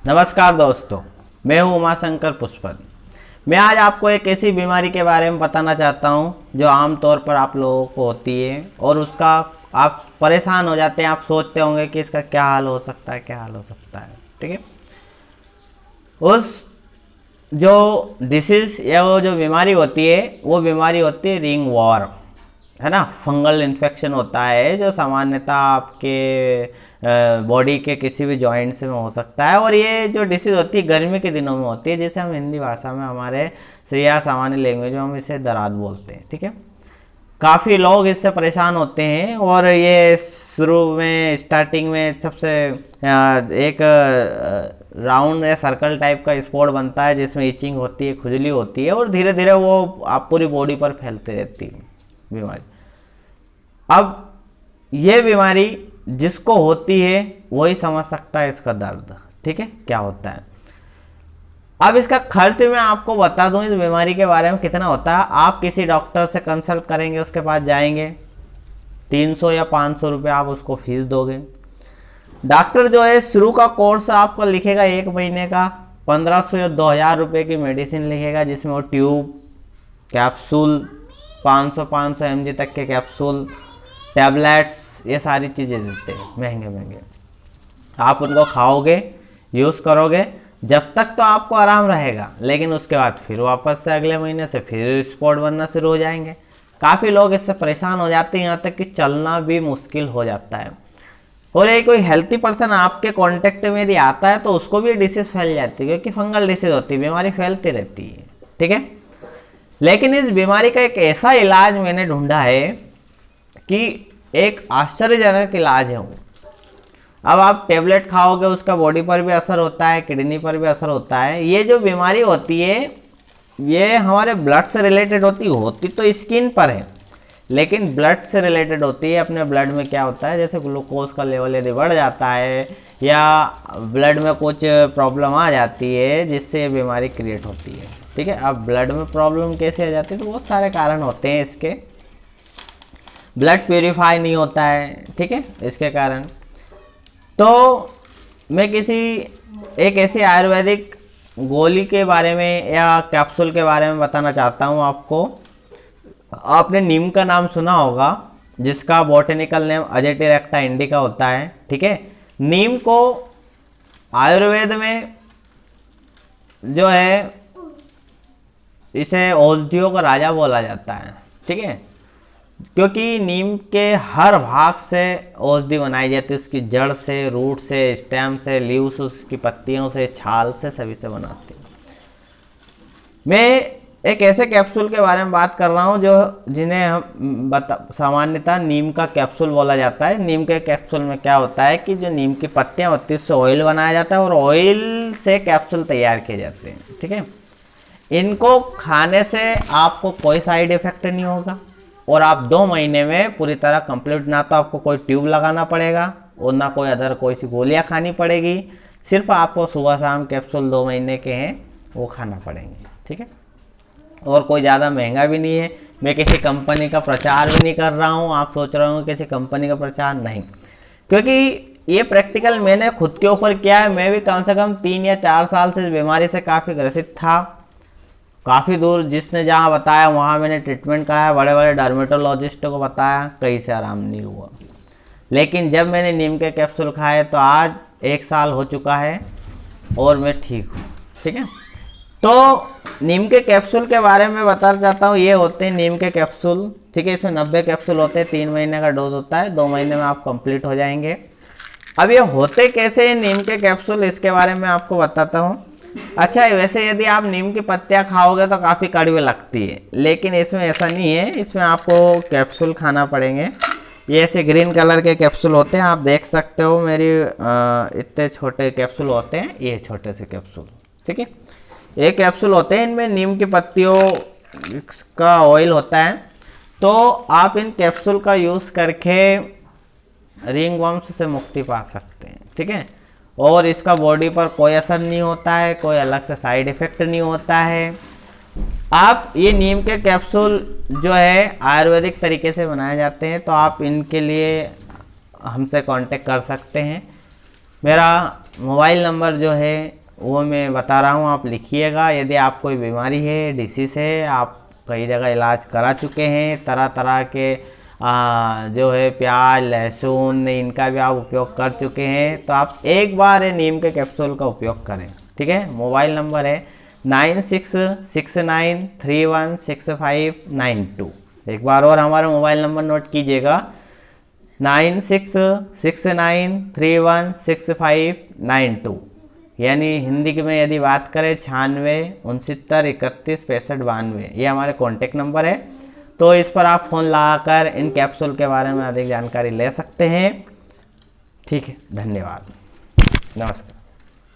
नमस्कार दोस्तों, मैं हूं उमाशंकर पुष्पन। मैं आज आपको एक ऐसी बीमारी के बारे में बताना चाहता हूं जो आमतौर पर आप लोगों को होती है और उसका आप परेशान हो जाते हैं। आप सोचते होंगे कि इसका क्या हाल हो सकता है, क्या हाल हो सकता है। ठीक है, उस जो डिसीज़ या वो जो बीमारी होती है वो बीमारी होती है रिंग वॉर्म, है ना। फंगल इन्फेक्शन होता है जो सामान्यतः आपके बॉडी के किसी भी जॉइंट्स में हो सकता है। और ये जो डिसीज़ होती है गर्मी के दिनों में होती है, जैसे हम हिंदी भाषा में हमारे से या सामान्य लैंग्वेज में हम इसे दराद बोलते हैं। ठीक है, काफ़ी लोग इससे परेशान होते हैं और ये शुरू में स्टार्टिंग में सबसे एक राउंड या सर्कल टाइप का स्पॉट बनता है जिसमें इचिंग होती है, खुजली होती है और धीरे धीरे वो आप पूरी बॉडी पर फैलती रहती है बीमारी। अब ये बीमारी जिसको होती है वही समझ सकता है इसका दर्द। ठीक है, क्या होता है। अब इसका खर्च मैं आपको बता दूं इस बीमारी के बारे में कितना होता है। आप किसी डॉक्टर से कंसल्ट करेंगे, उसके पास जाएंगे, 300 या 500 रुपये आप उसको फीस दोगे। डॉक्टर जो है शुरू का कोर्स आपको लिखेगा 1 महीने का, 1500 या 2000 रुपये की मेडिसिन लिखेगा, जिसमें वो ट्यूब, कैप्सूल, 500 mg तक के कैप्सूल, टैबलेट्स, ये सारी चीज़ें देते हैं महंगे महंगे। आप उनको खाओगे, यूज़ करोगे, जब तक तो आपको आराम रहेगा, लेकिन उसके बाद फिर वापस से अगले महीने से फिर स्पॉट बनना शुरू हो जाएंगे। काफ़ी लोग इससे परेशान हो जाते हैं, यहाँ तक कि चलना भी मुश्किल हो जाता है। और ये कोई हेल्थी पर्सन आपके कांटेक्ट में यदि आता है तो उसको भी डिसीज़ फैल जाती है, क्योंकि फंगल डिसीज़ होती है, बीमारी फैलती रहती है। ठीक है, लेकिन इस बीमारी का एक ऐसा इलाज मैंने ढूंढा है कि एक आश्चर्यजनक इलाज है वो। अब आप टेबलेट खाओगे, उसका बॉडी पर भी असर होता है, किडनी पर भी असर होता है। ये जो बीमारी होती है ये हमारे ब्लड से रिलेटेड होती तो स्किन पर है, लेकिन ब्लड से रिलेटेड होती है। अपने ब्लड में क्या होता है, जैसे ग्लूकोज का लेवल यदि बढ़ जाता है या ब्लड में कुछ प्रॉब्लम आ जाती है जिससे ये बीमारी क्रिएट होती है। ठीक है, अब ब्लड में प्रॉब्लम कैसे आ जाती है, तो बहुत सारे कारण होते हैं इसके। ब्लड प्यूरिफाई नहीं होता है, ठीक है, इसके कारण। तो मैं एक ऐसी आयुर्वेदिक गोली के बारे में या कैप्सूल के बारे में बताना चाहता हूँ आपको। आपने नीम का नाम सुना होगा, जिसका बॉटेनिकल नेम अजेटिरेक्टा इंडिका होता है। ठीक है, नीम को आयुर्वेद में जो है इसे औषधियों का राजा बोला जाता है। ठीक है, क्योंकि नीम के हर भाग से औषधि बनाई जाती है, उसकी जड़ से, रूट से, स्टेम से, लीव्स, उसकी पत्तियों से, छाल से, सभी से बनाती है। मैं एक ऐसे कैप्सूल के बारे में बात कर रहा हूँ जिन्हें हम सामान्यतः नीम का कैप्सूल बोला जाता है। नीम के कैप्सूल में क्या होता है कि जो नीम की पत्तियाँ होती है उससे ऑयल बनाया जाता है और ऑयल से कैप्सूल तैयार किए जाते हैं। ठीक है, इनको खाने से आपको कोई साइड इफेक्ट नहीं होगा और आप 2 महीने में पूरी तरह कंप्लीट, ना तो आपको कोई ट्यूब लगाना पड़ेगा और ना कोई सी गोलियां खानी पड़ेगी। सिर्फ आपको सुबह शाम कैप्सूल 2 महीने के हैं वो खाना पड़ेंगे। ठीक है, और कोई ज़्यादा महंगा भी नहीं है। मैं किसी कंपनी का प्रचार भी नहीं कर रहा हूँ। आप सोच रहे हो किसी कंपनी का प्रचार, नहीं, क्योंकि ये प्रैक्टिकल मैंने खुद के ऊपर किया है। मैं भी कम से कम 3 या 4 साल से इस बीमारी से काफ़ी ग्रसित था। काफ़ी दूर जिसने जहाँ बताया वहाँ मैंने ट्रीटमेंट कराया, बड़े बड़े डर्मेटोलॉजिस्टों को बताया, कहीं से आराम नहीं हुआ। लेकिन जब मैंने नीम के कैप्सूल खाए तो आज 1 साल हो चुका है और मैं ठीक हूँ। ठीक है, तो नीम के कैप्सूल के बारे में बताना चाहता हूँ। ये होते हैं नीम के कैप्सूल। ठीक है, इसमें 90 कैप्सूल होते हैं, 3 महीने का डोज होता है, 2 महीने में आप कंप्लीट हो जाएंगे। अब ये होते कैसे हैं नीम के कैप्सूल, इसके बारे में आपको बताता हूँ। अच्छा, वैसे यदि आप नीम की पत्तियाँ खाओगे तो काफ़ी कड़वी लगती है, लेकिन इसमें ऐसा नहीं है। इसमें आपको कैप्सूल खाना पड़ेंगे। ये ऐसे ग्रीन कलर के कैप्सूल होते हैं, आप देख सकते हो मेरी इतने छोटे कैप्सूल होते हैं, ये छोटे से कैप्सूल। ठीक है, ये कैप्सूल होते हैं, इनमें नीम की पत्तियों का ऑयल होता है। तो आप इन कैप्सूल का यूज़ करके रिंगवर्म्स से मुक्ति पा सकते हैं। ठीक है, और इसका बॉडी पर कोई असर नहीं होता है, कोई अलग से साइड इफ़ेक्ट नहीं होता है। आप ये नीम के कैप्सूल जो है आयुर्वेदिक तरीके से बनाए जाते हैं, तो आप इनके लिए हमसे कांटेक्ट कर सकते हैं। मेरा मोबाइल नंबर जो है वो मैं बता रहा हूँ, आप लिखिएगा। यदि आप कोई बीमारी है, डिसीज़ है, आप कई जगह इलाज करा चुके हैं, तरह तरह के जो है प्याज, लहसुन, इनका भी आप उपयोग कर चुके हैं, तो आप एक बार ये नीम के कैप्सूल का उपयोग करें। ठीक है, मोबाइल नंबर है 9669316592। एक बार और हमारा मोबाइल नंबर नोट कीजिएगा 9669316592, यानी हिंदी में यदि बात करें 9669316592, ये हमारे कॉन्टेक्ट नंबर है। तो इस पर आप फ़ोन लगाकर इन कैप्सूल के बारे में अधिक जानकारी ले सकते हैं। ठीक है, धन्यवाद, नमस्कार।